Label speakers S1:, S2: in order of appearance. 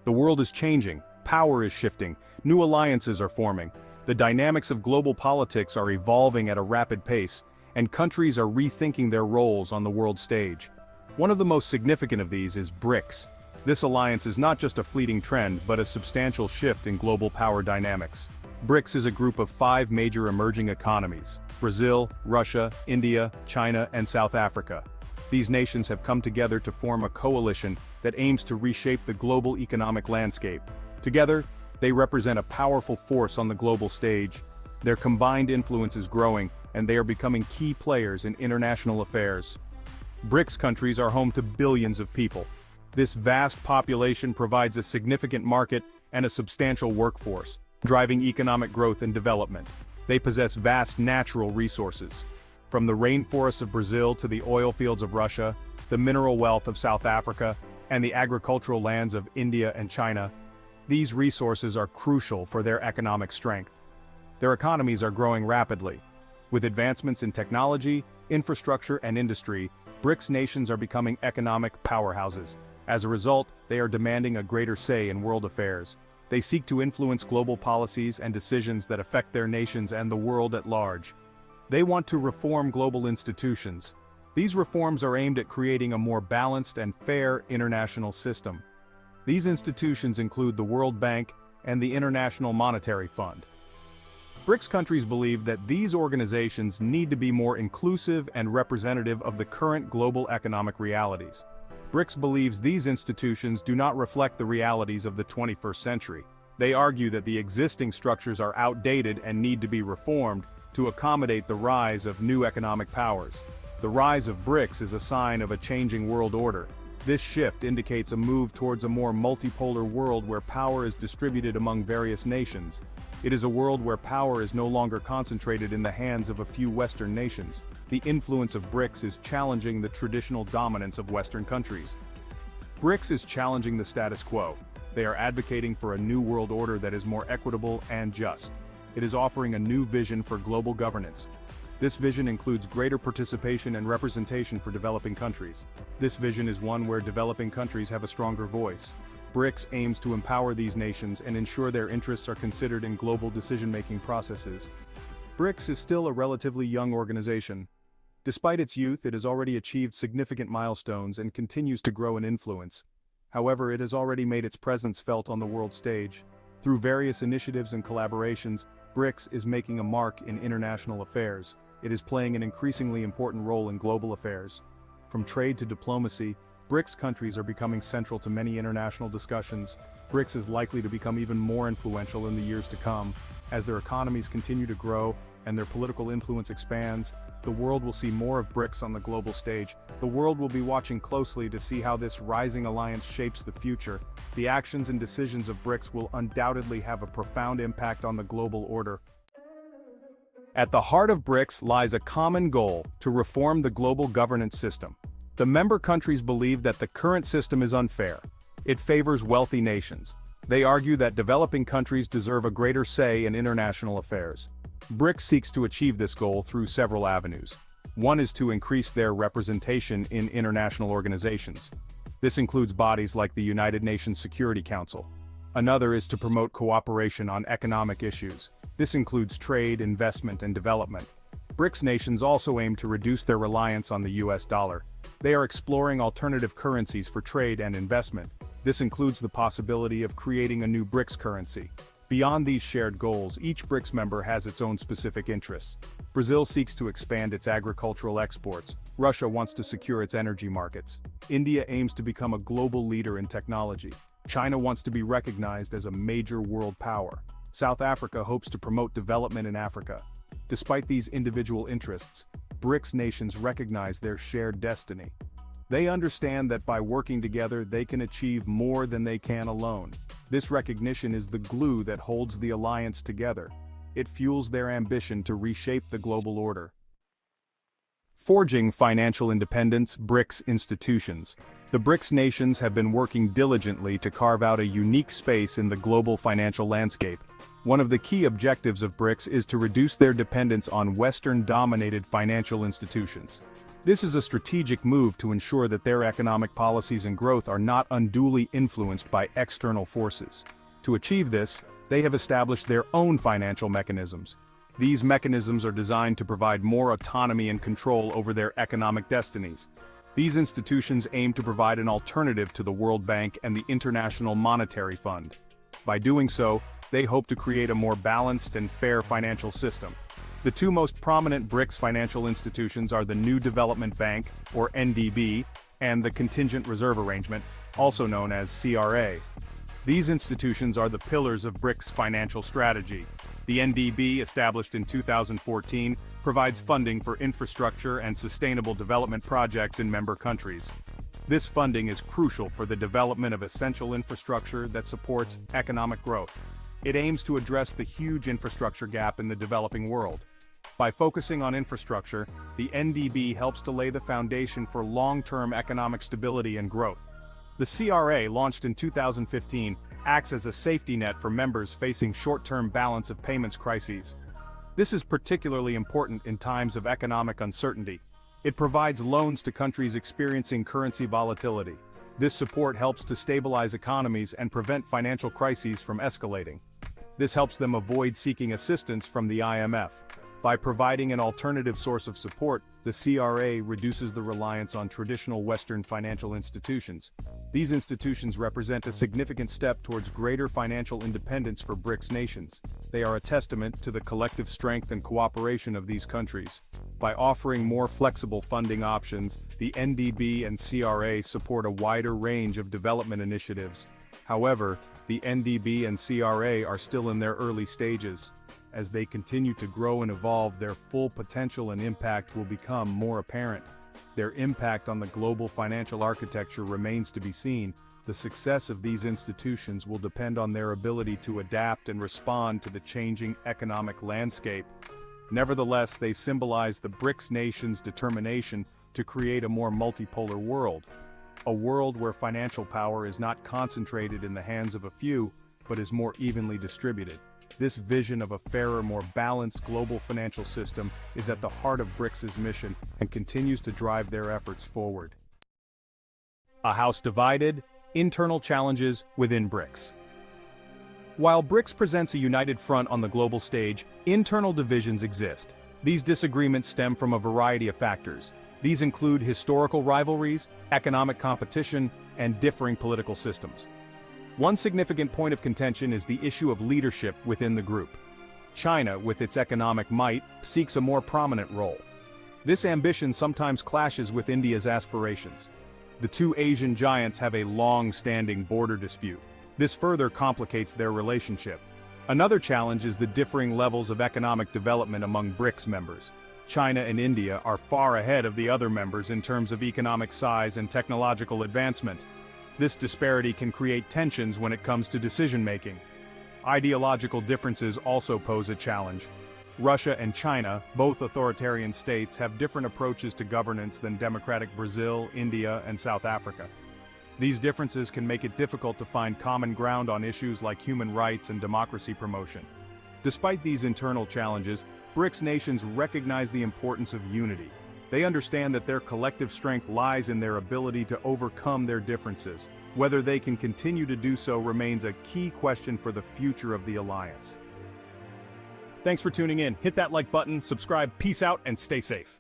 S1: The world is changing, power is shifting, new alliances are forming, the dynamics of global politics are evolving at a rapid pace, and countries are rethinking their roles on the world stage. One of the most significant of these is BRICS. This alliance is not just a fleeting trend but a substantial shift in global power dynamics. BRICS is a group of 5 major emerging economies: Brazil, Russia, India, China, and South Africa. These nations have come together to form a coalition that aims to reshape the global economic landscape. Together, they represent a powerful force on the global stage. Their combined influence is growing, and they are becoming key players in international affairs. BRICS countries are home to billions of people. This vast population provides a significant market and a substantial workforce, driving economic growth and development. They possess vast natural resources. From the rainforests of Brazil to the oil fields of Russia, the mineral wealth of South Africa, and the agricultural lands of India and China, these resources are crucial for their economic strength. Their economies are growing rapidly. With advancements in technology, infrastructure, and industry, BRICS nations are becoming economic powerhouses. As a result, they are demanding a greater say in world affairs. They seek to influence global policies and decisions that affect their nations and the world at large. They want to reform global institutions. These reforms are aimed at creating a more balanced and fair international system. These institutions include the World Bank and the International Monetary Fund. BRICS countries believe that these organizations need to be more inclusive and representative of the current global economic realities. BRICS believes these institutions do not reflect the realities of the 21st century. They argue that the existing structures are outdated and need to be reformed to accommodate the rise of new economic powers. The rise of BRICS is a sign of a changing world order. This shift indicates a move towards a more multipolar world where power is distributed among various nations. It is a world where power is no longer concentrated in the hands of a few Western nations. The influence of BRICS is challenging the traditional dominance of Western countries. BRICS is challenging the status quo. They are advocating for a new world order that is more equitable and just. It is offering a new vision for global governance. This vision includes greater participation and representation for developing countries. This vision is one where developing countries have a stronger voice. BRICS aims to empower these nations and ensure their interests are considered in global decision-making processes. BRICS is still a relatively young organization. Despite its youth, it has already achieved significant milestones and continues to grow in influence. However, it has already made its presence felt on the world stage. Through various initiatives and collaborations, BRICS is making a mark in international affairs. It is playing an increasingly important role in global affairs. From trade to diplomacy, BRICS countries are becoming central to many international discussions. BRICS is likely to become even more influential in the years to come. As their economies continue to grow and their political influence expands, the world will see more of BRICS on the global stage. The world will be watching closely to see how this rising alliance shapes the future. The actions and decisions of BRICS will undoubtedly have a profound impact on the global order. At the heart of BRICS lies a common goal: to reform the global governance system. The member countries believe that the current system is unfair. It favors wealthy nations. They argue that developing countries deserve a greater say in international affairs. BRICS seeks to achieve this goal through several avenues. One is to increase their representation in international organizations. This includes bodies like the United Nations Security Council. Another is to promote cooperation on economic issues. This includes trade, investment, and development. BRICS nations also aim to reduce their reliance on the US dollar. They are exploring alternative currencies for trade and investment. This includes the possibility of creating a new BRICS currency. Beyond these shared goals, each BRICS member has its own specific interests. Brazil seeks to expand its agricultural exports. Russia wants to secure its energy markets. India aims to become a global leader in technology. China wants to be recognized as a major world power. South Africa hopes to promote development in Africa. Despite these individual interests, BRICS nations recognize their shared destiny. They understand that by working together they can achieve more than they can alone. This recognition is the glue that holds the alliance together. It fuels their ambition to reshape the global order. Forging financial independence, BRICS institutions. The BRICS nations have been working diligently to carve out a unique space in the global financial landscape. One of the key objectives of BRICS is to reduce their dependence on Western-dominated financial institutions. This is a strategic move to ensure that their economic policies and growth are not unduly influenced by external forces. To achieve this, they have established their own financial mechanisms. These mechanisms are designed to provide more autonomy and control over their economic destinies. These institutions aim to provide an alternative to the World Bank and the International Monetary Fund. By doing so, they hope to create a more balanced and fair financial system. The two most prominent BRICS financial institutions are the New Development Bank, or NDB, and the Contingent Reserve Arrangement, also known as CRA. These institutions are the pillars of BRICS financial strategy. The NDB, established in 2014, provides funding for infrastructure and sustainable development projects in member countries. This funding is crucial for the development of essential infrastructure that supports economic growth. It aims to address the huge infrastructure gap in the developing world. By focusing on infrastructure, the NDB helps to lay the foundation for long-term economic stability and growth. The CRA, launched in 2015, acts as a safety net for members facing short-term balance of payments crises. This is particularly important in times of economic uncertainty. It provides loans to countries experiencing currency volatility. This support helps to stabilize economies and prevent financial crises from escalating. This helps them avoid seeking assistance from the IMF. By providing an alternative source of support, the CRA reduces the reliance on traditional Western financial institutions. These institutions represent a significant step towards greater financial independence for BRICS nations. They are a testament to the collective strength and cooperation of these countries. By offering more flexible funding options, the NDB and CRA support a wider range of development initiatives. However, the NDB and CRA are still in their early stages. As they continue to grow and evolve, their full potential and impact will become more apparent. Their impact on the global financial architecture remains to be seen. The success of these institutions will depend on their ability to adapt and respond to the changing economic landscape. Nevertheless, they symbolize the BRICS nations' determination to create a more multipolar world. A world where financial power is not concentrated in the hands of a few, but is more evenly distributed. This vision of a fairer, more balanced global financial system is at the heart of BRICS' mission and continues to drive their efforts forward. A house divided, internal challenges within BRICS. While BRICS presents a united front on the global stage, internal divisions exist. These disagreements stem from a variety of factors. These include historical rivalries, economic competition, and differing political systems. One significant point of contention is the issue of leadership within the group. China, with its economic might, seeks a more prominent role. This ambition sometimes clashes with India's aspirations. The two Asian giants have a long-standing border dispute. This further complicates their relationship. Another challenge is the differing levels of economic development among BRICS members. China and India are far ahead of the other members in terms of economic size and technological advancement. This disparity can create tensions when it comes to decision-making. Ideological differences also pose a challenge. Russia and China, both authoritarian states, have different approaches to governance than democratic Brazil, India, and South Africa. These differences can make it difficult to find common ground on issues like human rights and democracy promotion. Despite these internal challenges, BRICS nations recognize the importance of unity. They understand that their collective strength lies in their ability to overcome their differences. Whether they can continue to do so remains a key question for the future of the alliance. Thanks for tuning in. Hit that like button, subscribe, peace out, and stay safe.